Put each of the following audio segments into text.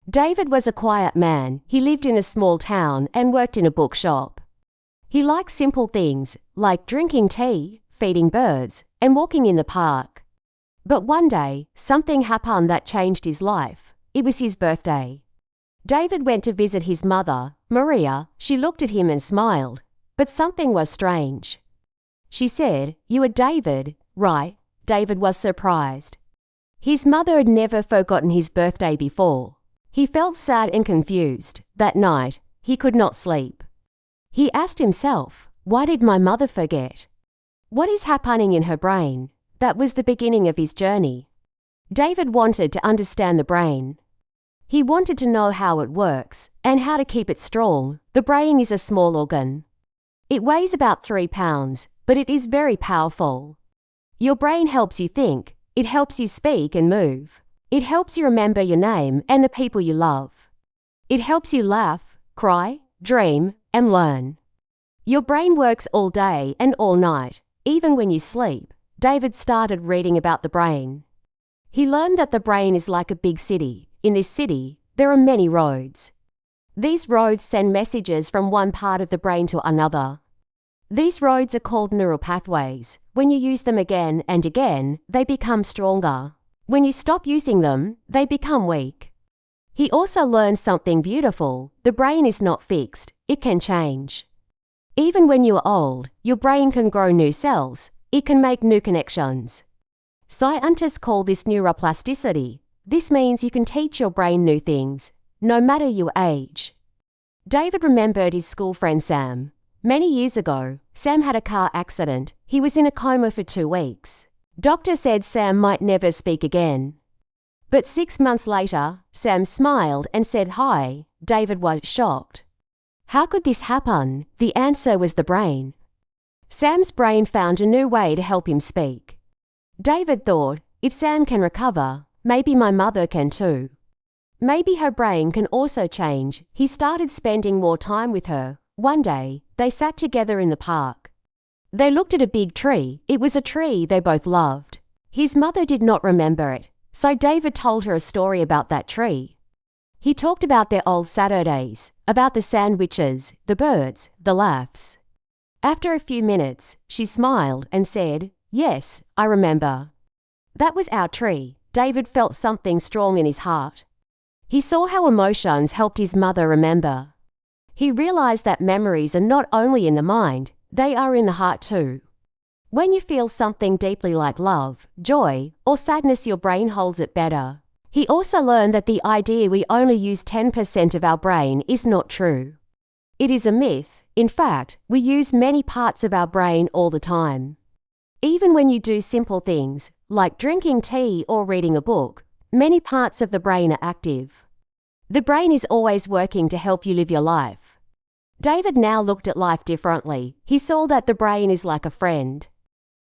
David was a quiet man. He lived in a small town and worked in a bookshop. He liked simple things like drinking tea, feeding birds, and walking in the park. But one day, something happened that changed his life. It was his birthday. David went to visit his mother, Maria. She looked at him and smiled. But something was strange. She said, "You are David, right?" David was surprised. His mother had never forgotten his birthday before. He felt sad and confused. That night, he could not sleep. He asked himself, why did my mother forget? What is happening in her brain? That was the beginning of his journey. David wanted to understand the brain. He wanted to know how it works and how to keep it strong. The brain is a small organ. It weighs about 3 pounds, but it is very powerful. Your brain helps you think. It helps you speak and move. It helps you remember your name and the people you love. It helps you laugh, cry, dream, and learn. Your brain works all day and all night, even when you sleep. David started reading about the brain. He learned that the brain is like a big city. In this city, there are many roads. These roads send messages from one part of the brain to another. These roads are called neural pathways. When you use them again and again, they become stronger. When you stop using them, they become weak. He also learned something beautiful. The brain is not fixed. It can change. Even when you are old, your brain can grow new cells. It can make new connections. Scientists call this neuroplasticity. This means you can teach your brain new things, no matter your age. David remembered his school friend Sam. Many years ago, Sam had a car accident. He was in a coma for 2 weeks. Doctor said Sam might never speak again. But 6 months later, Sam smiled and said hi. David was shocked. How could this happen? The answer was the brain. Sam's brain found a new way to help him speak. David thought, if Sam can recover, maybe my mother can too. Maybe her brain can also change. He started spending more time with her. One day, they sat together in the park. They looked at a big tree. It was a tree they both loved. His mother did not remember it, so David told her a story about that tree. He talked about their old Saturdays, about the sandwiches, the birds, the laughs. After a few minutes, she smiled and said, "Yes, I remember. That was our tree." David felt something strong in his heart. He saw how emotions helped his mother remember. He realized that memories are not only in the mind, they are in the heart too. When you feel something deeply like love, joy, or sadness, your brain holds it better. He also learned that the idea we only use 10% of our brain is not true. It is a myth. In fact, we use many parts of our brain all the time. Even when you do simple things, like drinking tea or reading a book, many parts of the brain are active. The brain is always working to help you live your life. David now looked at life differently. He saw that the brain is like a friend.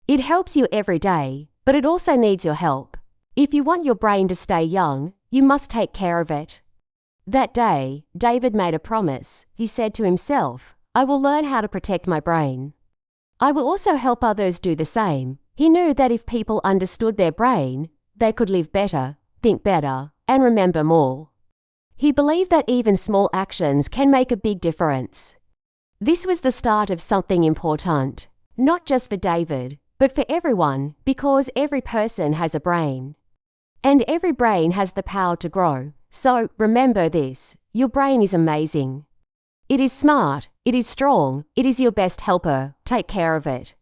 It helps you every day, but it also needs your help. If you want your brain to stay young, you must take care of it. That day, David made a promise. He said to himself, "I will learn how to protect my brain. I will also help others do the same." He knew that if people understood their brain, they could live better, think better, and remember more. He believed that even small actions can make a big difference. This was the start of something important, not just for David, but for everyone, because every person has a brain. And every brain has the power to grow. So, remember this, your brain is amazing. It is smart, it is strong, it is your best helper. Take care of it.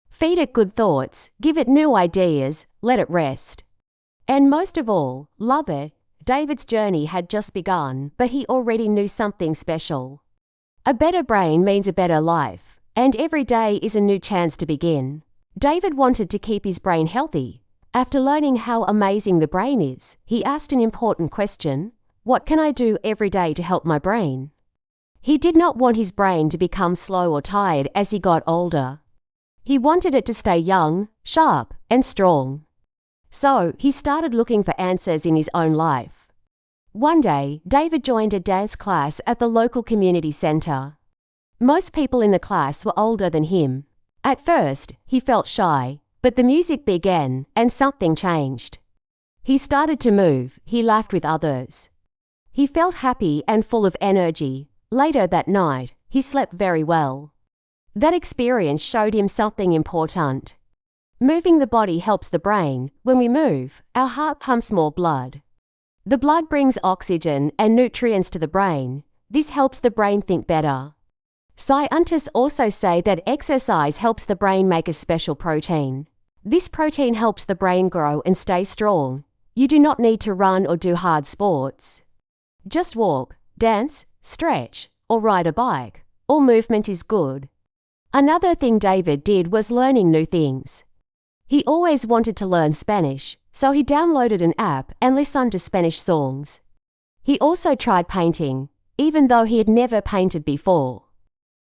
Feed it good thoughts, give it new ideas, let it rest. And most of all, love it. David's journey had just begun, but he already knew something special. A better brain means a better life, and every day is a new chance to begin. David wanted to keep his brain healthy. After learning how amazing the brain is, he asked an important question: what can I do every day to help my brain? He did not want his brain to become slow or tired as he got older. He wanted it to stay young, sharp, and strong. So, he started looking for answers in his own life. One day, David joined a dance class at the local community center. Most people in the class were older than him. At first, he felt shy, but the music began and something changed. He started to move, he laughed with others. He felt happy and full of energy. Later that night, he slept very well. That experience showed him something important. Moving the body helps the brain. When we move, our heart pumps more blood. The blood brings oxygen and nutrients to the brain. This helps the brain think better. Scientists also say that exercise helps the brain make a special protein. This protein helps the brain grow and stay strong. You do not need to run or do hard sports. Just walk, dance, stretch, or ride a bike. All movement is good. Another thing David did was learning new things. He always wanted to learn Spanish, so he downloaded an app and listened to Spanish songs. He also tried painting, even though he had never painted before.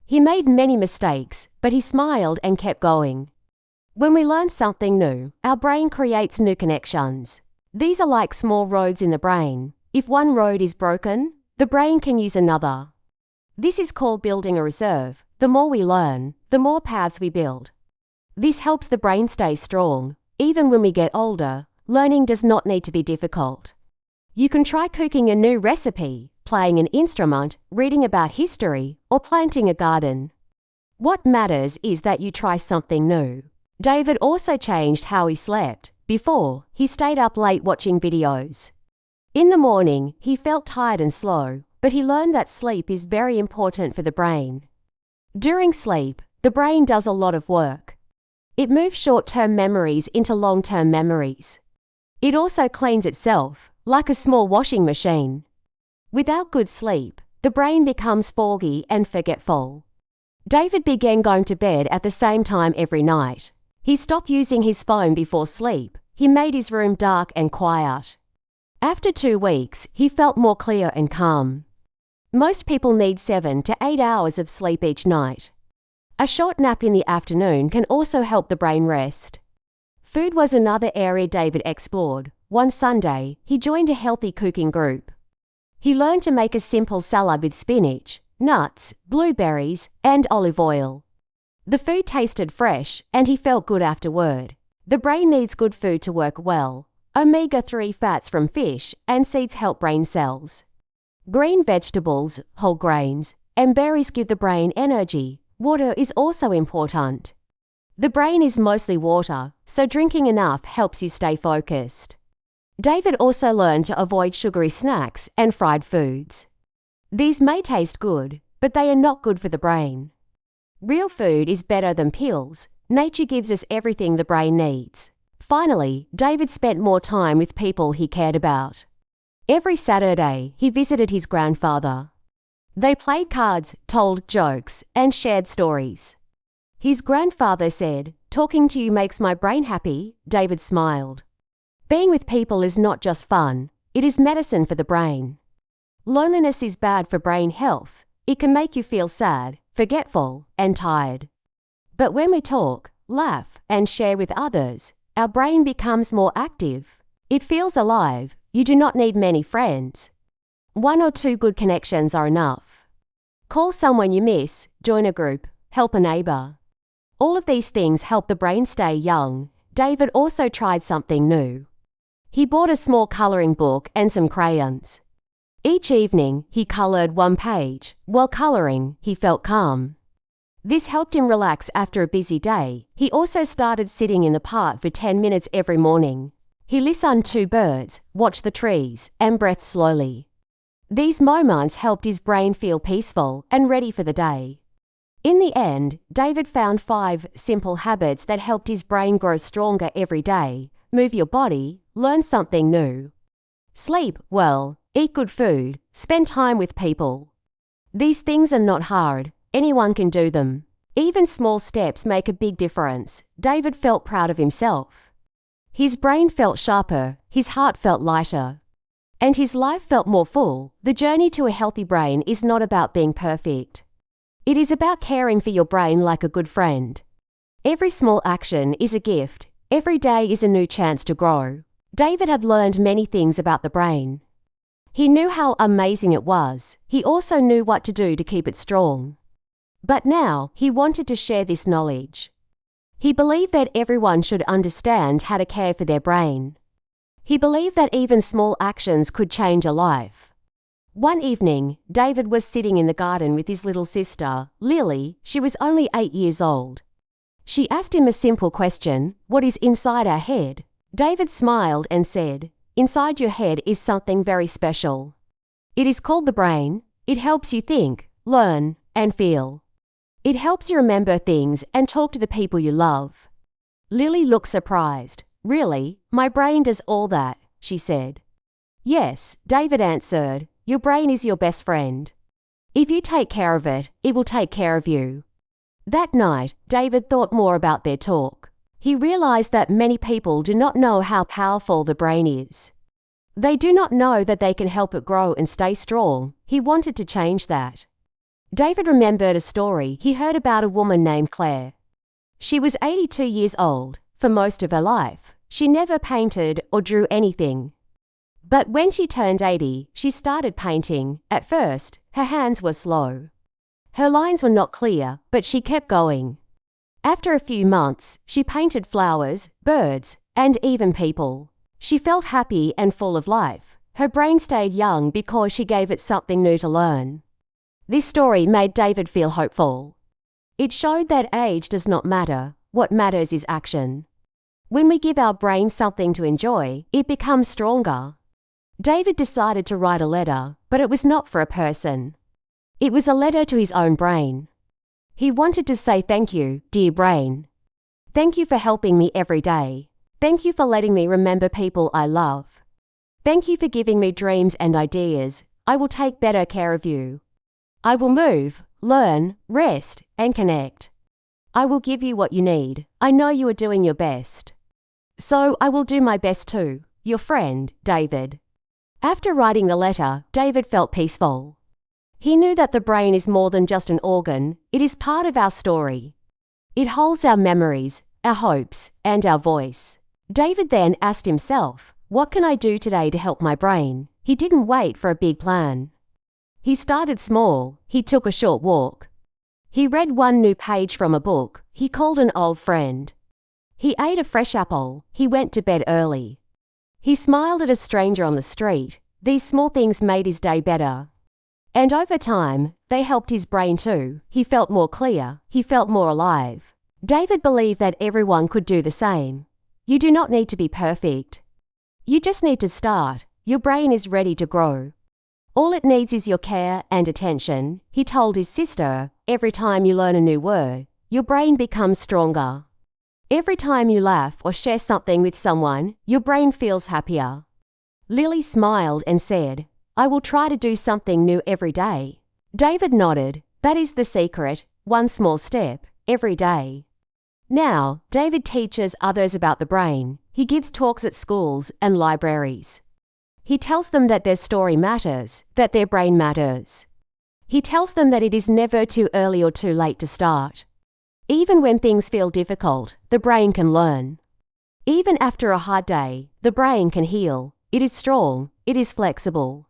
He made many mistakes, but he smiled and kept going. When we learn something new, our brain creates new connections. These are like small roads in the brain. If one road is broken, the brain can use another. This is called building a reserve. The more we learn, the more paths we build. This helps the brain stay strong. Even when we get older, learning does not need to be difficult. You can try cooking a new recipe, playing an instrument, reading about history, or planting a garden. What matters is that you try something new. David also changed how he slept. Before, he stayed up late watching videos. In the morning, he felt tired and slow, but he learned that sleep is very important for the brain. During sleep, the brain does a lot of work. It moves short-term memories into long-term memories. It also cleans itself, like a small washing machine. Without good sleep, the brain becomes foggy and forgetful. David began going to bed at the same time every night. He stopped using his phone before sleep. He made his room dark and quiet. After 2 weeks, he felt more clear and calm. Most people need 7 to 8 hours of sleep each night. A short nap in the afternoon can also help the brain rest. Food was another area David explored. One Sunday, he joined a healthy cooking group. He learned to make a simple salad with spinach, nuts, blueberries, and olive oil. The food tasted fresh, and he felt good afterward. The brain needs good food to work well. Omega-3 fats from fish and seeds help brain cells. Green vegetables, whole grains, and berries give the brain energy. Water is also important. The brain is mostly water, so drinking enough helps you stay focused. David also learned to avoid sugary snacks and fried foods. These may taste good, but they are not good for the brain. Real food is better than pills. Nature gives us everything the brain needs. Finally, David spent more time with people he cared about. Every Saturday, he visited his grandfather. They played cards, told jokes, and shared stories. His grandfather said, "Talking to you makes my brain happy." David smiled. Being with people is not just fun, it is medicine for the brain. Loneliness is bad for brain health. It can make you feel sad, forgetful, and tired. But when we talk, laugh, and share with others, our brain becomes more active. It feels alive. You do not need many friends. 1 or 2 good connections are enough. Call someone you miss, join a group, help a neighbor. All of these things help the brain stay young. David also tried something new. He bought a small coloring book and some crayons. Each evening, he colored 1 page. While coloring, he felt calm. This helped him relax after a busy day. He also started sitting in the park for 10 minutes every morning. He listened to birds, watched the trees, and breathed slowly. These moments helped his brain feel peaceful and ready for the day. In the end, David found 5 simple habits that helped his brain grow stronger every day. Move your body, learn something new. Sleep well, eat good food, spend time with people. These things are not hard. Anyone can do them. Even small steps make a big difference. David felt proud of himself. His brain felt sharper, his heart felt lighter, and his life felt more full. The journey to a healthy brain is not about being perfect. It is about caring for your brain like a good friend. Every small action is a gift. Every day is a new chance to grow. David had learned many things about the brain. He knew how amazing it was. He also knew what to do to keep it strong. But now, he wanted to share this knowledge. He believed that everyone should understand how to care for their brain. He believed that even small actions could change a life. One evening, David was sitting in the garden with his little sister, Lily. She was only 8 years old. She asked him a simple question, "What is inside our head?" David smiled and said, "Inside your head is something very special. It is called the brain. It helps you think, learn, and feel. It helps you remember things and talk to the people you love." Lily looked surprised. "Really? My brain does all that?" she said. "Yes," David answered. "Your brain is your best friend. If you take care of it, it will take care of you." That night, David thought more about their talk. He realized that many people do not know how powerful the brain is. They do not know that they can help it grow and stay strong. He wanted to change that. David remembered a story he heard about a woman named Claire. She was 82 years old. For most of her life, she never painted or drew anything. But when she turned 80, she started painting. At first, her hands were slow. Her lines were not clear, but she kept going. After a few months, she painted flowers, birds, and even people. She felt happy and full of life. Her brain stayed young because she gave it something new to learn. This story made David feel hopeful. It showed that age does not matter. What matters is action. When we give our brain something to enjoy, it becomes stronger. David decided to write a letter, but it was not for a person. It was a letter to his own brain. He wanted to say thank you, dear brain. Thank you for helping me every day. Thank you for letting me remember people I love. Thank you for giving me dreams and ideas. I will take better care of you. I will move, learn, rest, and connect. I will give you what you need. I know you are doing your best. So I will do my best too. Your friend, David. After writing the letter, David felt peaceful. He knew that the brain is more than just an organ. It is part of our story. It holds our memories, our hopes, and our voice. David then asked himself, "What can I do today to help my brain?" He didn't wait for a big plan. He started small. He took a short walk. He read one new page from a book. He called an old friend. He ate a fresh apple. He went to bed early. He smiled at a stranger on the street. These small things made his day better. And over time, they helped his brain too. He felt more clear. He felt more alive. David believed that everyone could do the same. You do not need to be perfect. You just need to start. Your brain is ready to grow. All it needs is your care and attention. He told his sister, every time you learn a new word, your brain becomes stronger. Every time you laugh or share something with someone, your brain feels happier. Lily smiled and said, "I will try to do something new every day." David nodded. That is the secret. One small step, every day. Now, David teaches others about the brain. He gives talks at schools and libraries. He tells them that their story matters, that their brain matters. He tells them that it is never too early or too late to start. Even when things feel difficult, the brain can learn. Even after a hard day, the brain can heal. It is strong, it is flexible.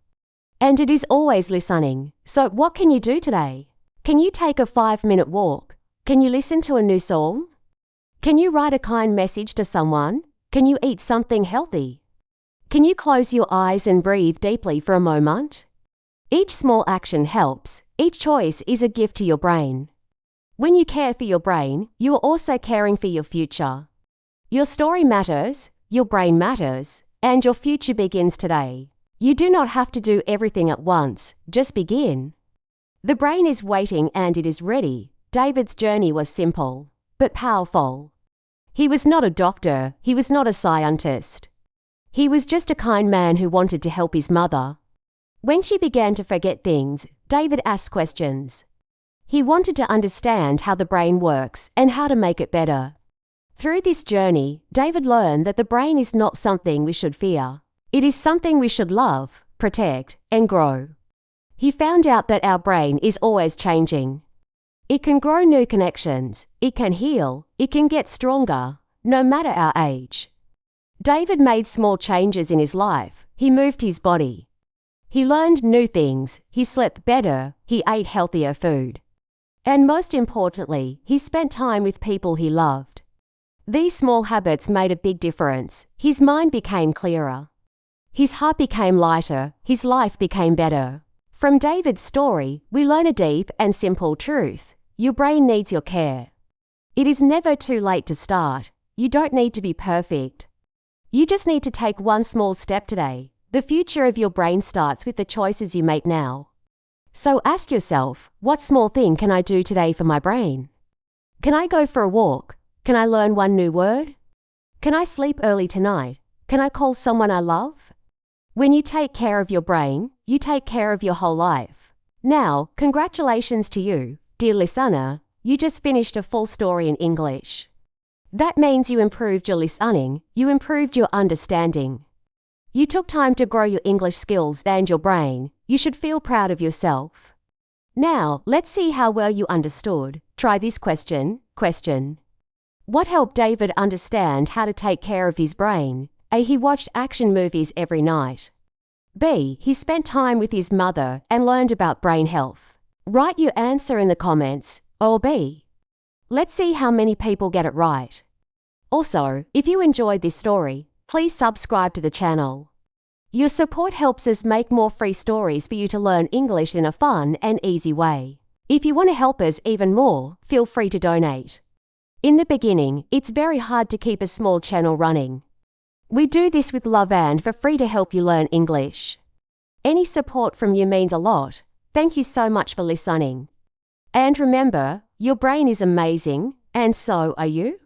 And it is always listening. So what can you do today? Can you take a 5-minute walk? Can you listen to a new song? Can you write a kind message to someone? Can you eat something healthy? Can you close your eyes and breathe deeply for a moment? Each small action helps. Each choice is a gift to your brain. When you care for your brain, you are also caring for your future. Your story matters, your brain matters, and your future begins today. You do not have to do everything at once, just begin. The brain is waiting and it is ready. David's journey was simple, but powerful. He was not a doctor, he was not a scientist. He was just a kind man who wanted to help his mother. When she began to forget things, David asked questions. He wanted to understand how the brain works and how to make it better. Through this journey, David learned that the brain is not something we should fear. It is something we should love, protect, and grow. He found out that our brain is always changing. It can grow new connections, it can heal, it can get stronger, no matter our age. David made small changes in his life. He moved his body. He learned new things, he slept better, he ate healthier food. And most importantly, he spent time with people he loved. These small habits made a big difference. His mind became clearer. His heart became lighter. His life became better. From David's story, we learn a deep and simple truth. Your brain needs your care. It is never too late to start. You don't need to be perfect. You just need to take one small step today. The future of your brain starts with the choices you make now. So ask yourself, what small thing can I do today for my brain? Can I go for a walk? Can I learn one new word? Can I sleep early tonight? Can I call someone I love? When you take care of your brain, you take care of your whole life. Now, congratulations to you, dear listener. You just finished a full story in English. That means you improved your listening, you improved your understanding. You took time to grow your English skills and your brain. You should feel proud of yourself. Now, let's see how well you understood. Try this question. What helped David understand how to take care of his brain? A. He watched action movies every night. B. He spent time with his mother and learned about brain health. Write your answer in the comments, or B. Let's see how many people get it right. Also, if you enjoyed this story, please subscribe to the channel. Your support helps us make more free stories for you to learn English in a fun and easy way. If you want to help us even more, feel free to donate. In the beginning, it's very hard to keep a small channel running. We do this with love and for free to help you learn English. Any support from you means a lot. Thank you so much for listening. And remember, your brain is amazing, and so are you.